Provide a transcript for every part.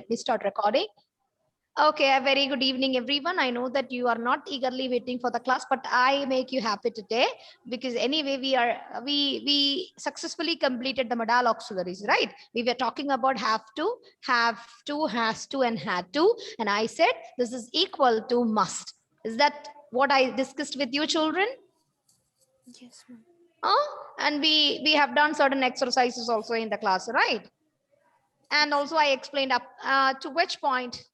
let me start recording. Okay, a very good evening, everyone. I know that you are not eagerly waiting for the class, but I make you happy today because anyway, we successfully completed the modal auxiliaries, right? We were talking about have to, has to, and had to, and I said this is equal to must. Is that what I discussed with you, children? Yes, ma'am. And we have done certain exercises also in the class, right? And also I explained up to which point.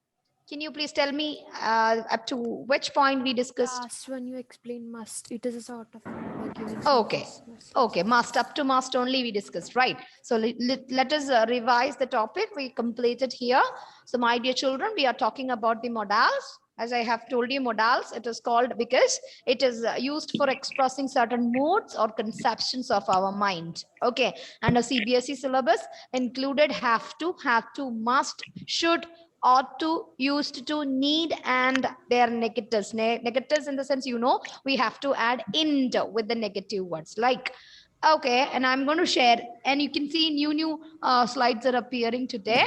Can you please tell me up to which point we discussed? Last one you explained must. It is a sort of given Okay. sentences. Okay, must, up to must only we discussed, right? So let us revise the topic we completed here. So my dear children, we are talking about the modals. As I have told you, modals, it is called because it is used for expressing certain moods or conceptions of our mind. Okay, and a CBSE syllabus included have to, must, should, ought to, used to, need, and their negatives. Negatives in the sense, you know, we have to add "ing" with the negative words like. Okay, and I'm going to share, and you can see new slides are appearing today.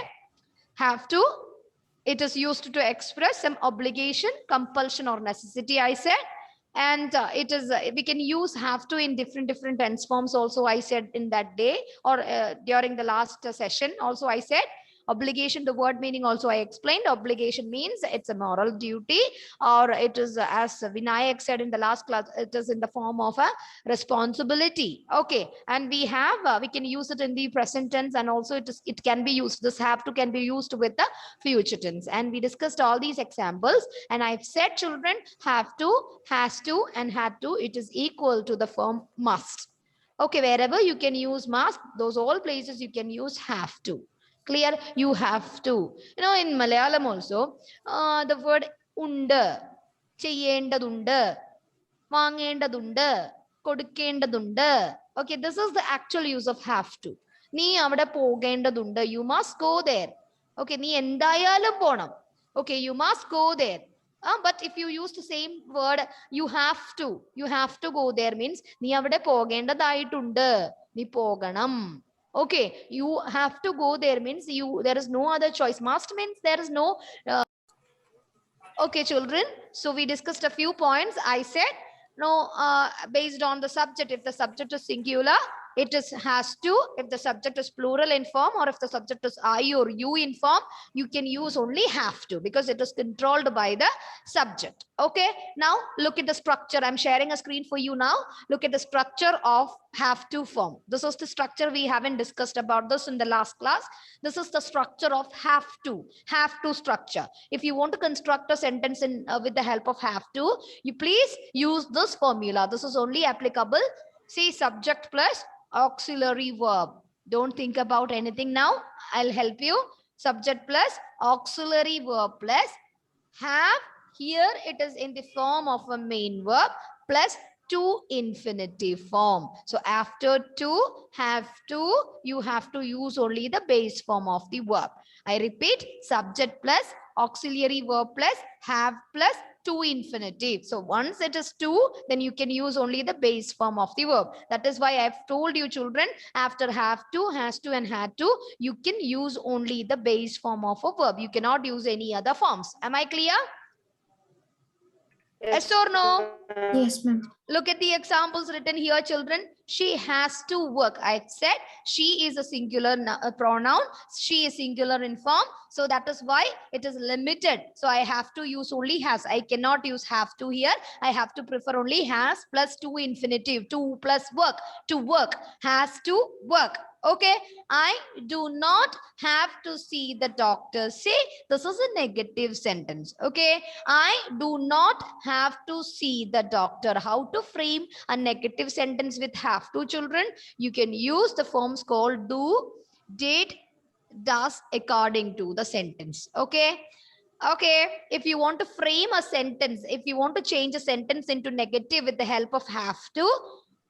Have to, it is used to express some obligation, compulsion, or necessity, I said. And it is we can use have to in different tense forms also, I said in that day, or during the last session also I said. Obligation, the word meaning also I explained. Obligation means it's a moral duty, or it is as Vinayak said in the last class, it is in the form of a responsibility. Okay, and we have we can use it in the present tense, and also it can be used, this have to can be used with the future tense. And we discussed all these examples, and I've said, children, have to, has to, and had to, it is equal to the form must. Okay, wherever you can use must, those all places you can use have to. Clear? You have to. You know, in Malayalam also, the word unda, cheyendadunda, vaangendadunda, kodukendadunda. Okay, this is the actual use of have to. Nee avada pogendadunda, you must go there. Okay, nee endayalum ponam. Okay, you must go there. But if you use the same word, you have to go there means nee avada pogendadayittundu, nee poganam. Okay, you have to go there means there is no other choice. Must means there is no okay, children, so we discussed a few points. I said no, based on the subject, if the subject is singular, it is has to. If the subject is plural in form, or if the subject is I or you in form, you can use only have to, because it is controlled by the subject. Okay, now look at the structure. I'm sharing a screen for you now. Look at the structure of have to form. This is the structure. We haven't discussed about this in the last class. This is the structure of have to structure. If you want to construct a sentence in with the help of have to, you please use this formula. This is only applicable. See, subject plus auxiliary verb. Don't think about anything now. I'll help you. Subject plus auxiliary verb plus have. Here it is in the form of a main verb plus to infinitive form. So after to, have to, you have to use only the base form of the verb. I repeat, subject plus auxiliary verb plus have plus to infinitive. So once it is to, then you can use only the base form of the verb. That is why I've told you, children, after have to, has to, and had to, you can use only the base form of a verb. You cannot use any other forms. Am I clear? Yes or no? Yes, ma'am. Look at the examples written here, children. She has to work. I said she is a singular pronoun. She is singular in form. So that is why it is limited. So I have to use only has. I cannot use have to here. I have to prefer only has plus to infinitive. To plus work. To work. Has to work. Okay, I do not have to see the doctor. See, this is a negative sentence. Okay, I do not have to see the doctor. How to frame a negative sentence with have to, children? You can use the forms called do, did, does, according to the sentence. Okay. Okay, if you want to frame a sentence, if you want to change a sentence into negative with the help of have to,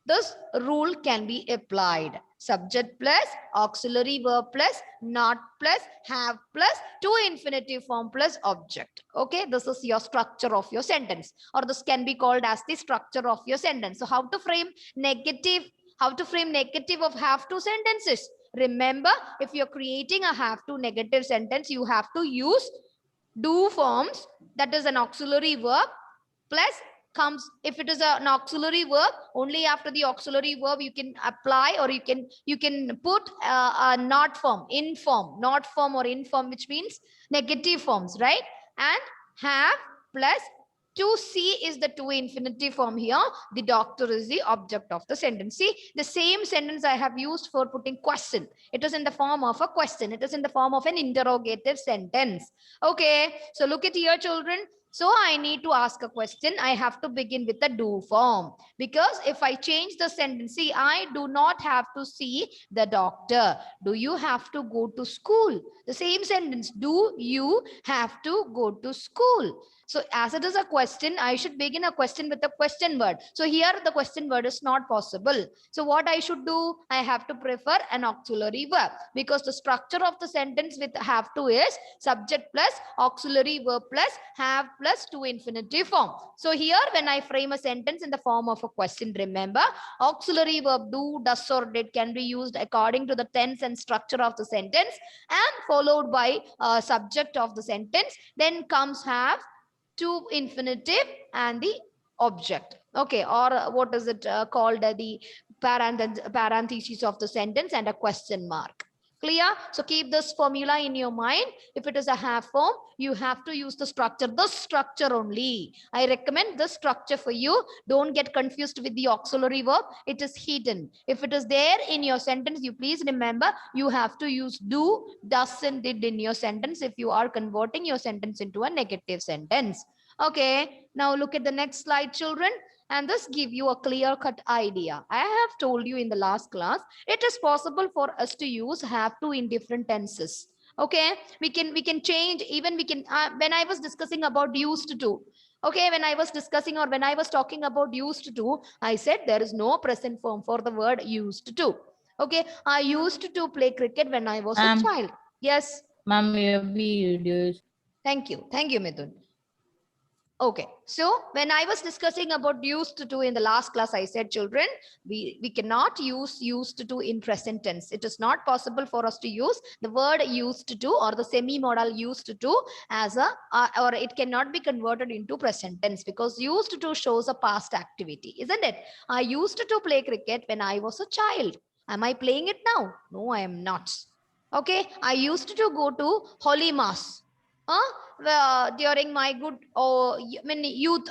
this rule can be applied. Subject plus auxiliary verb plus not plus have plus to infinitive form plus object. Okay, this is your structure of your sentence, or this can be called as the structure of your sentence. So how to frame negative? How to frame negative of have to sentences? Remember, if you're creating a have to negative sentence, you have to use do forms, that is an auxiliary verb, plus comes, if it is an auxiliary verb, only after the auxiliary verb you can apply, or you can put a not form, in form, not form or in form, which means negative forms, right? And have plus to see is the to infinitive form here. The doctor is the object of the sentence. See, the same sentence I have used for putting question. It is in the form of a question. It is in the form of an interrogative sentence. Okay, so look at here, children. So I need to ask a question. I have to begin with the do form, because if I change the sentence, see, I do not have to see the doctor. Do you have to go to school? The same sentence. Do you have to go to school? So as it is a question, I should begin a question with a question word. So here the question word is not possible. So what I should do? I have to prefer an auxiliary verb, because the structure of the sentence with have to is subject plus auxiliary verb plus have plus to infinitive form. So here when I frame a sentence in the form of a question, remember, auxiliary verb do, does or did can be used according to the tense and structure of the sentence, and followed by subject of the sentence. Then comes have, to infinitive, and the object. Okay, or what is it called, the parentheses of the sentence and a question mark. Clear? So keep this formula in your mind. If it is a have form, you have to use the structure, this structure only. I recommend this structure for you. Don't get confused with the auxiliary verb. It is hidden. If it is there in your sentence, you please remember, you have to use do, does and did in your sentence if you are converting your sentence into a negative sentence. Okay, now look at the next slide, children. And this give you a clear-cut idea. I have told you in the last class, it is possible for us to use have to in different tenses. Okay, we can change, even we can, when I was discussing about used to, okay, when I was discussing or when I was talking about used to, I said there is no present form for the word used to. Okay, I used to play cricket when I was a child. Yes. Ma'am, your video is. Thank you, Mithun. Okay, so when I was discussing about used to in the last class, I said, children, we cannot use used to in present tense. It is not possible for us to use the word used to or the semi-modal used to as a, or it cannot be converted into present tense, because used to shows a past activity, isn't it? I used to play cricket when I was a child. Am I playing it now? No, I am not. Okay, I used to go to Holy Mass. During my good youth.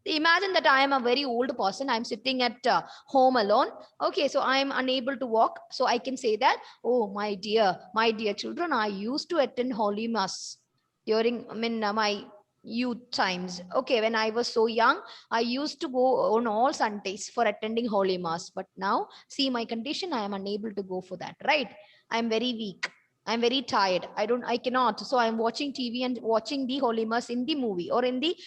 Imagine that I am a very old person. I'm sitting at home alone. Okay, so I'm unable to walk. So I can say that, oh, my dear children, I used to attend Holy Mass during my youth times. Okay, when I was so young, I used to go on all Sundays for attending Holy Mass. But now, see my condition, I am unable to go for that, right? I'm very weak. I'm very tired. I cannot. So I'm watching TV and watching the Holy Mass in the movie or in the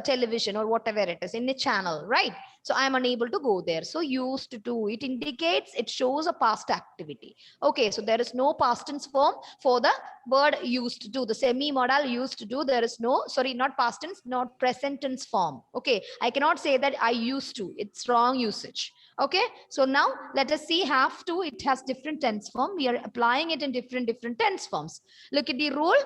television or whatever it is in the channel, right? So I'm unable to go there. So used to, it indicates, it shows a past activity. Okay, so there is no past tense form for the word used to, the semi-modal used to. There is no, sorry, not past tense, not present tense form. Okay, I cannot say that I used to. It's wrong usage. Okay, so now let us see have to. It has different tense form. We are applying it in different tense forms. Look at the rule.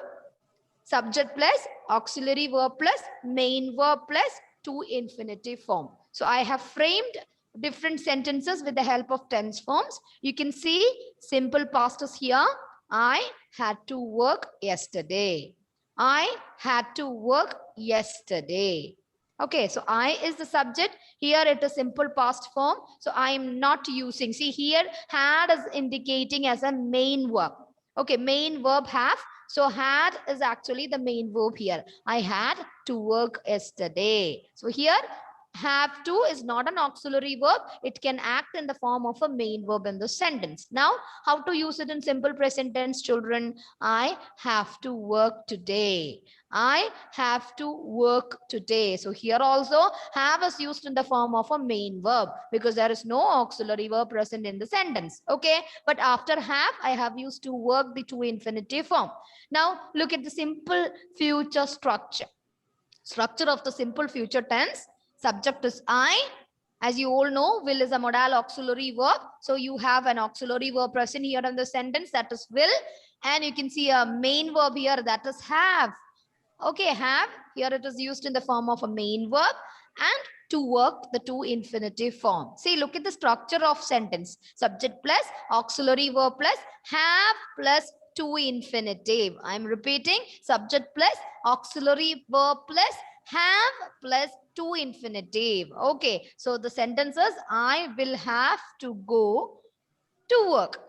Subject plus auxiliary verb plus main verb plus to infinitive form. So I have framed different sentences with the help of tense forms. You can see simple past is here. I had to work yesterday. I had to work yesterday. Okay, so I is the subject. Here it is simple past form. So I am not using. See here, had is indicating as a main verb. Okay, main verb have. So had is actually the main verb here. I had to work yesterday. So here, have to is not an auxiliary verb. It can act in the form of a main verb in the sentence. Now, how to use it in simple present tense, children? I have to work today. I have to work today. So here also have is used in the form of a main verb because there is no auxiliary verb present in the sentence. Okay, but after have, I have used to work the to infinitive form. Now look at the simple future structure. Structure of the simple future tense. Subject is I, As you all know, will is a modal auxiliary verb. So you have an auxiliary verb present here in the sentence, that is will. And you can see a main verb here, that is have. Okay, have, here it is used in the form of a main verb. And to work, the to infinitive form. See, look at the structure of sentence. Subject plus auxiliary verb plus have plus to infinitive. I'm repeating, subject plus auxiliary verb plus have plus to infinitive. Okay, so the sentences, I will have to go to work.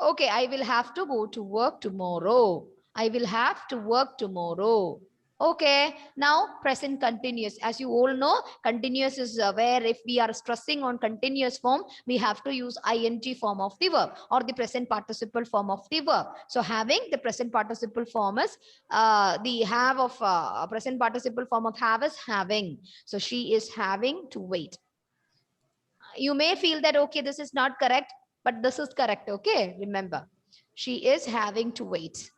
Okay, I will have to go to work tomorrow. I will have to work tomorrow. Okay, now present continuous. As you all know, continuous is where if we are stressing on continuous form, we have to use ing form of the verb or the present participle form of the verb. So having the present participle form is the have of present participle form of have is having. So she is having to wait. You may feel that, okay, this is not correct, but this is correct. Okay, remember, she is having to wait.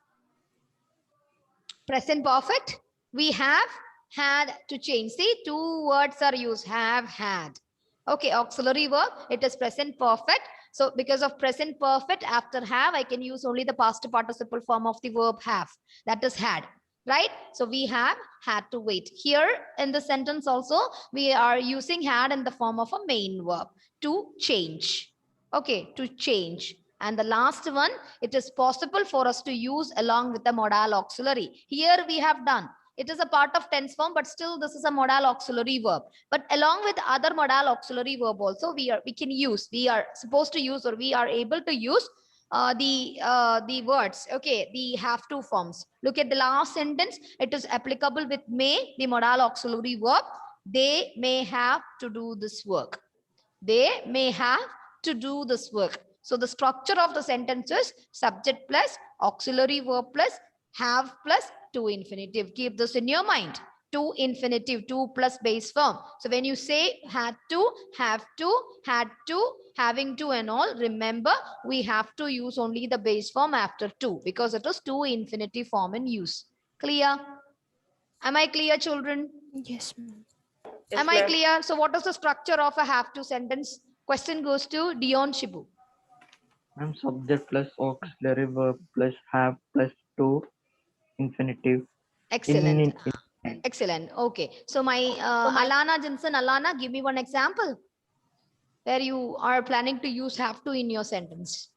Present perfect, we have had to change. See, two words are used, have, had. Okay, auxiliary verb, it is present perfect. So because of present perfect, after have, I can use only the past participle form of the verb have, that is had, right? So we have had to wait. Here in the sentence also, we are using had in the form of a main verb, to change. Okay, to change. And the last one, it is possible for us to use along with the modal auxiliary. Here we have done. It is a part of tense form, but still this is a modal auxiliary verb. But along with other modal auxiliary verb also, we are supposed to use, or we are able to use the words. Okay, the have to forms. Look at the last sentence. It is applicable with may, the modal auxiliary verb. They may have to do this work. They may have to do this work. So the structure of the sentence is subject plus auxiliary verb plus have plus to infinitive. Keep this in your mind. To infinitive, to plus base form. So when you say had to, have to, had to, having to and all, remember we have to use only the base form after to, because it is to infinitive form in use. Clear? Am I clear, children? Yes, ma'am. Am I clear? So what is the structure of a have to sentence? Question goes to Dion Shibu. I'm subject plus auxiliary verb plus have plus to infinitive. Excellent. Excellent. Okay. So my Alana Jensen, Alana, give me one example where you are planning to use have to in your sentence.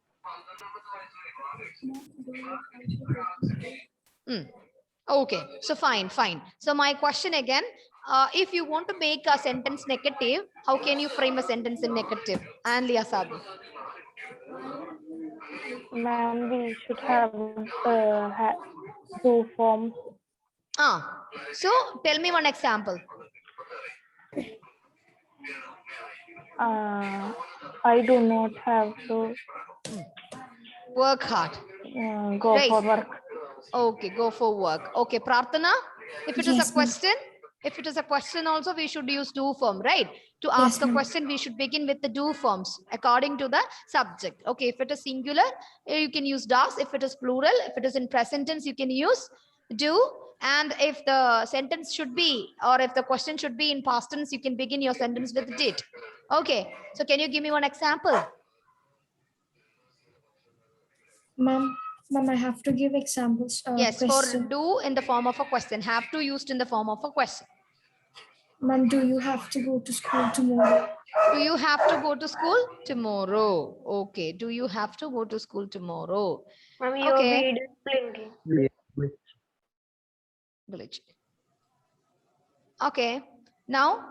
Okay. So fine. So my question again, if you want to make a sentence negative, how can you frame a sentence in negative? And Lia Sabu. Ma'am, we should have two forms. So tell me one example. I do not have to Work hard. go Right. for work. Okay, go for work. Okay, Prarthana, if it is Yes, a ma'am. question, if it is a question also, we should use do form, right? To ask a ma'am. question, we should begin with the do forms according to the subject. Okay, if it is singular, you can use does. If it is plural, if it is in present tense, you can use do. And if the sentence should be, or if the question should be in past tense, you can begin your sentence with did. Okay, so can you give me one example? Ma'am, I have to give examples. Yes, Question. for do in the form of a question, have to used in the form of a question. Ma'am, do you have to go to school tomorrow? Do you have to go to school tomorrow? Okay. Do you have to go to school tomorrow? Okay. Glitch. Okay. Now,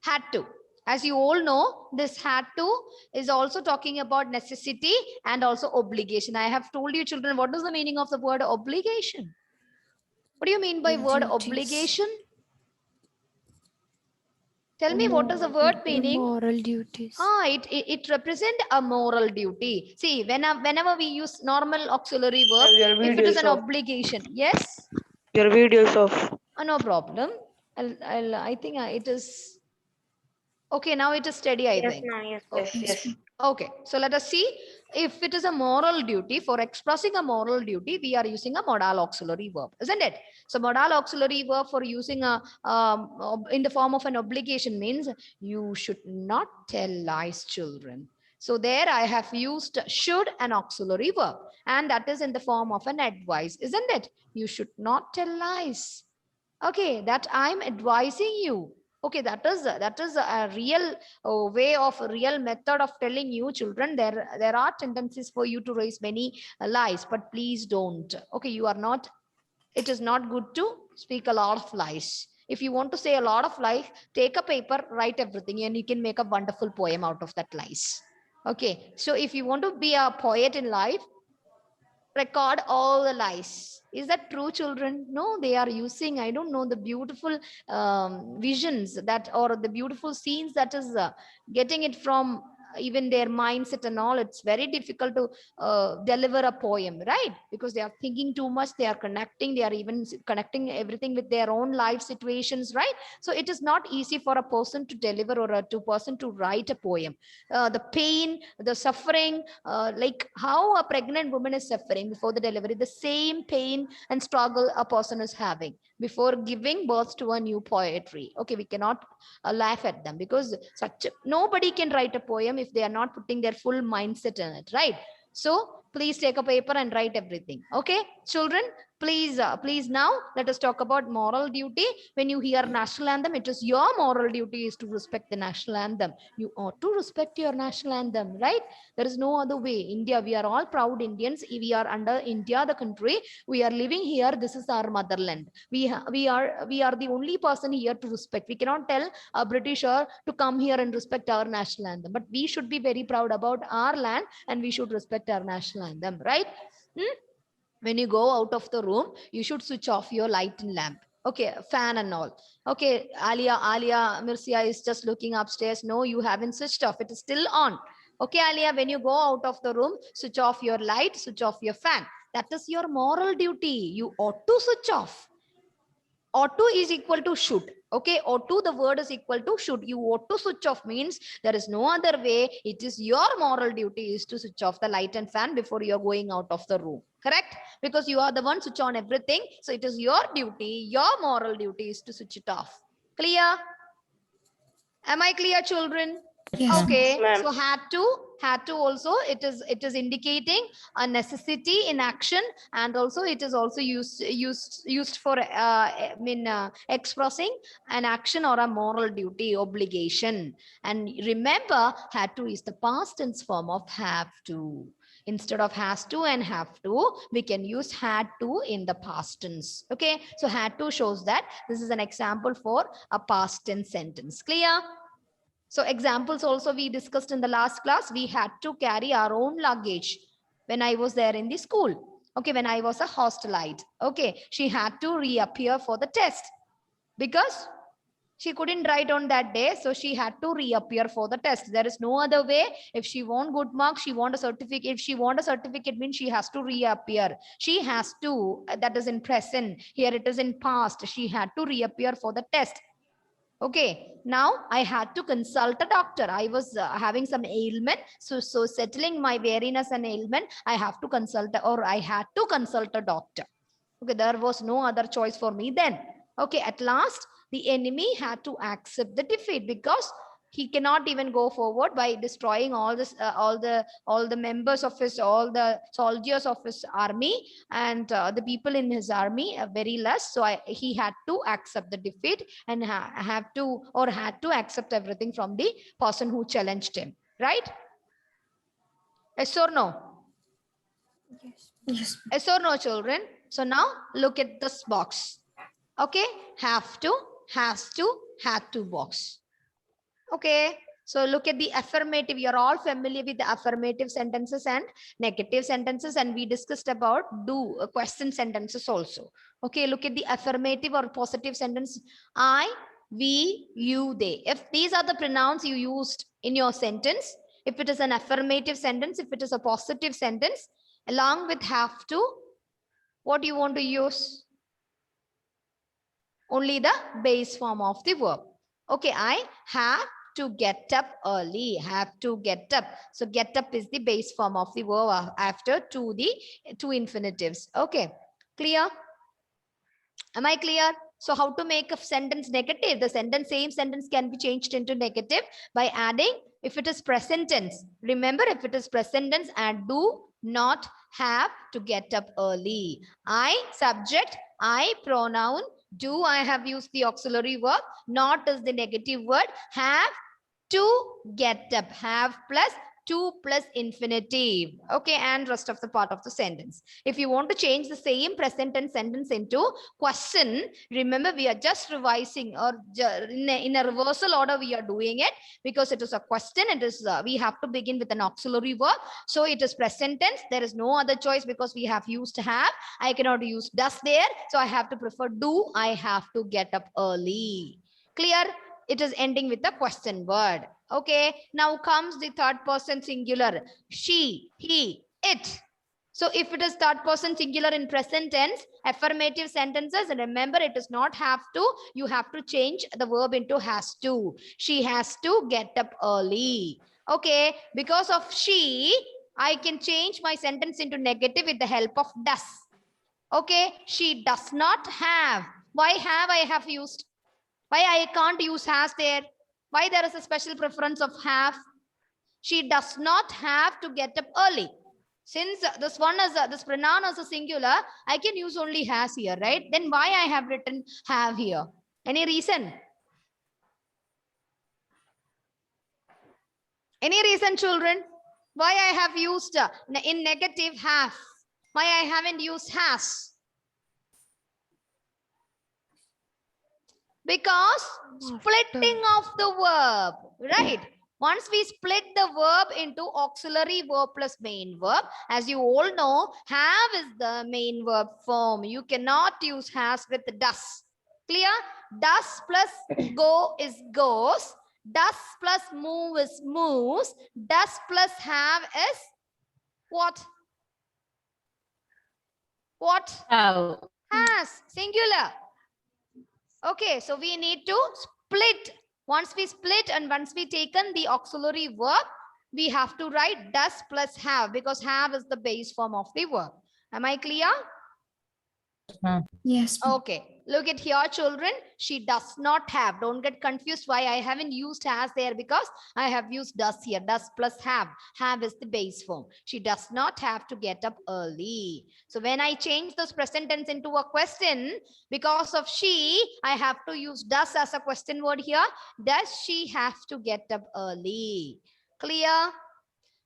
had to. As you all know, this had to is also talking about necessity and also obligation. I have told you, children, what is the meaning of the word obligation? What do you mean by word Duties. obligation? Tell me, what is the word meaning? Moral duties. It represents a moral duty. See, whenever we use normal auxiliary verb, if it is an obligation, yes. Your videos of. No problem. I think it is okay. Now it is steady. I think. Yes, Okay. yes. Okay, so let us see if it is a moral duty. For expressing a moral duty, we are using a modal auxiliary verb, isn't it? So modal auxiliary verb for using a in the form of an obligation means you should not tell lies, children. So there I have used should, an auxiliary verb, and that is in the form of an advice, isn't it? You should not tell lies. Okay, that I'm advising you. Okay, that is a real way of a real method of telling you, children, there are tendencies for you to raise many lies, but please don't. Okay, you are not, it is not good to speak a lot of lies. If you want to say a lot of lies, take a paper, write everything, and you can make a wonderful poem out of that lies. Okay, so if you want to be a poet in life, record all the lies. Is that true, children? No, they are using, I don't know, the beautiful visions that, or the beautiful scenes that is getting it from even their mindset and all. It's very difficult to deliver a poem, right? Because they are thinking too much, they are connecting, they are even connecting everything with their own life situations, right? So it is not easy for a person to deliver or a person to write a poem. The pain, the suffering, like how a pregnant woman is suffering before the delivery, the same pain and struggle a person is having before giving birth to a new poetry. Okay, we cannot laugh at them, because nobody can write a poem if they are not putting their full mindset in it, right? So please take a paper and write everything. Okay, children, please now let us talk about moral duty. When you hear national anthem, it is your moral duty is to respect the national anthem. You ought to respect your national anthem, right? There is no other way. India, we are all proud Indians. We are under India, the country. We are living here. This is our motherland. We are the only person here to respect. We cannot tell a Britisher to come here and respect our national anthem. But we should be very proud about our land, and we should respect our national anthem, right? When you go out of the room, you should switch off your light and lamp. Okay, fan and all. Okay, Alia Mircia is just looking upstairs. No, you haven't switched off. It is still on. Okay, Alia, when you go out of the room, switch off your light, switch off your fan. That is your moral duty. You ought to switch off. Ought to is equal to should. Okay, ought to, the word is equal to should. You ought to switch off means there is no other way. It is your moral duty is to switch off the light and fan before you're going out of the room. Correct? Because you are the one switch on everything. So it is your duty, your moral duty is to switch it off. Clear? Am I clear, children? Yes. Okay, Ma'am. so had to also, it is indicating a necessity in action, and also it is also used for expressing an action or a moral duty, obligation. And remember, had to is the past tense form of have to. Instead of has to and have to, we can use had to in the past tense. Okay, so had to shows that this is an example for a past tense sentence. Clear? So examples also we discussed in the last class. We had to carry our own luggage when I was there in the school. Okay, when I was a hostelite. Okay, she had to reappear for the test because she couldn't write on that day. So she had to reappear for the test. There is no other way. If she want good marks, she want a certificate. If she want a certificate, means she has to reappear. She has to, that is in present. Here it is in past. She had to reappear for the test. Okay, now I had to consult a doctor. I was having some ailment. So settling my weariness and ailment, I have to consult, or I had to consult a doctor. Okay, there was no other choice for me then. Okay, at last, the enemy had to accept the defeat because he cannot even go forward by destroying all this, all the members of his, all the soldiers of his army, and the people in his army very less. So he had to accept the defeat and had to accept everything from the person who challenged him. Right? Yes or no? Yes. Yes. Yes or no, children? So now look at this box. Okay, have to, has to, had to box. Okay, so look at the affirmative. You're all familiar with the affirmative sentences and negative sentences, and we discussed about do question sentences also. Okay, look at the affirmative or positive sentence. I, we, you, they. If these are the pronouns you used in your sentence, if it is an affirmative sentence, if it is a positive sentence, along with have to, what do you want to use? Only the base form of the verb. Okay, I have to get up early, have to get up. So get up is the base form of the verb after two infinitives. Okay, clear? Am I clear? So how to make a sentence negative? The same sentence can be changed into negative by adding, if it is present tense. Remember, if it is present tense, add do not have to get up early. I, subject, I, pronoun, do, I have used the auxiliary verb, not is the negative word, have to get up, have plus to plus infinitive. Okay, and rest of the part of the sentence. If you want to change the same present tense sentence into question, remember we are just revising, or in a reversal order we are doing it, because it is a question. It is we have to begin with an auxiliary verb, so it is present tense. There is no other choice, because we have used have. I cannot use does there, so I have to prefer do. I have to get up early. Clear? It is ending with a question word. Okay, now comes the third person singular. She, he, it. So if it is third person singular in present tense, affirmative sentences, remember it does not have to. You have to change the verb into has to. She has to get up early. Okay, because of she, I can change my sentence into negative with the help of does. Okay, she does not have. Why have I have used? Why I can't use has there? Why there is a special preference of have? She does not have to get up early. Since this one is this pronoun is a singular, I can use only has here, right? Then why I have written have here? Any reason? Any reason, children? Why I have used in negative have? Why I haven't used has? Because splitting of the verb, right? Once we split the verb into auxiliary verb plus main verb, as you all know, have is the main verb form. You cannot use has with does. Clear? Does plus go is goes. Does plus move is moves. Does plus have is what? What? Have. Has. Singular. Okay, so we need to split. Once we split and once we taken the auxiliary verb, we have to write does plus have, because have is the base form of the verb. Am I clear? Yes, ma'am. Okay, look at here, children. She does not have. Don't get confused why I haven't used has there, because I have used does here. Does plus have. Have is the base form. She does not have to get up early. So when I change this present tense into a question, because of she, I have to use does as a question word here. Does she have to get up early? Clear?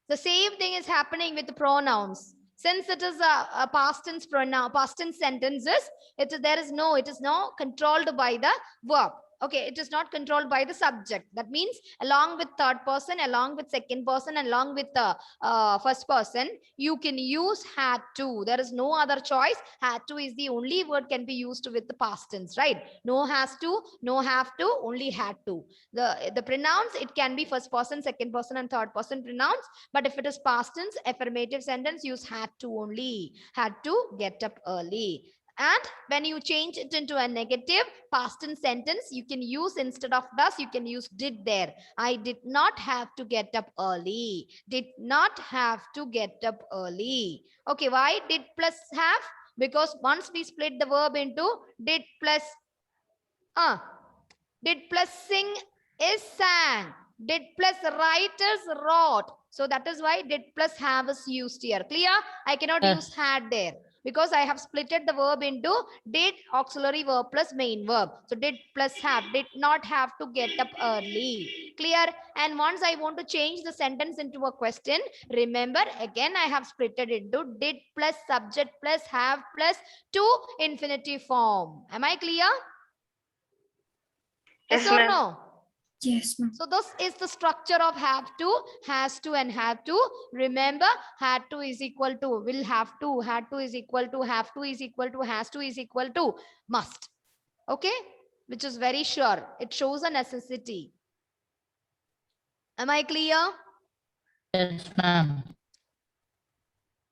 The same thing is happening with the pronouns. Since it is a past tense pronoun, past tense sentences, it is not controlled by the verb. Okay, it is not controlled by the subject. That means along with third person, along with second person, along with the first person, you can use had to. There is no other choice. Had to is the only word can be used with the past tense, right? No has to, no have to, only had to. The pronouns, it can be first person, second person, and third person pronouns. But if it is past tense, affirmative sentence, use had to only. Had to get up early. And when you change it into a negative past tense sentence, you can use, instead of does, you can use did there. I did not have to get up early. Did not have to get up early. Okay, why did plus have? Because once we split the verb into did plus sing is sang. Did plus writers wrote. So that is why did plus have is used here. Clear? I cannot Yes. use had there, because I have splitted the verb into did auxiliary verb plus main verb. So did plus have, did not have to get up early. Clear? And once I want to change the sentence into a question, remember again I have splitted into did plus subject plus have plus to infinitive form. Am I clear? Yes Yes, or ma'am. no? Yes, ma'am. So this is the structure of have to, has to, and have to. Remember, had to is equal to will have to, had to is equal to have to is equal to has to is equal to must. Okay, which is very sure. It shows a necessity. Am I clear? Yes, ma'am.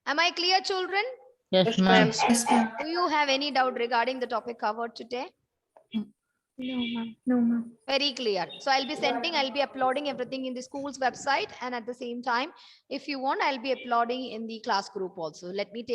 Am I clear, children? Yes, Yes, ma'am. ma'am. Yes, ma'am. Do you have any doubt regarding the topic covered today? No, ma'am. No, ma'am. Very clear. So I'll be uploading everything in the school's website. And at the same time, if you want, I'll be uploading in the class group also. Let me take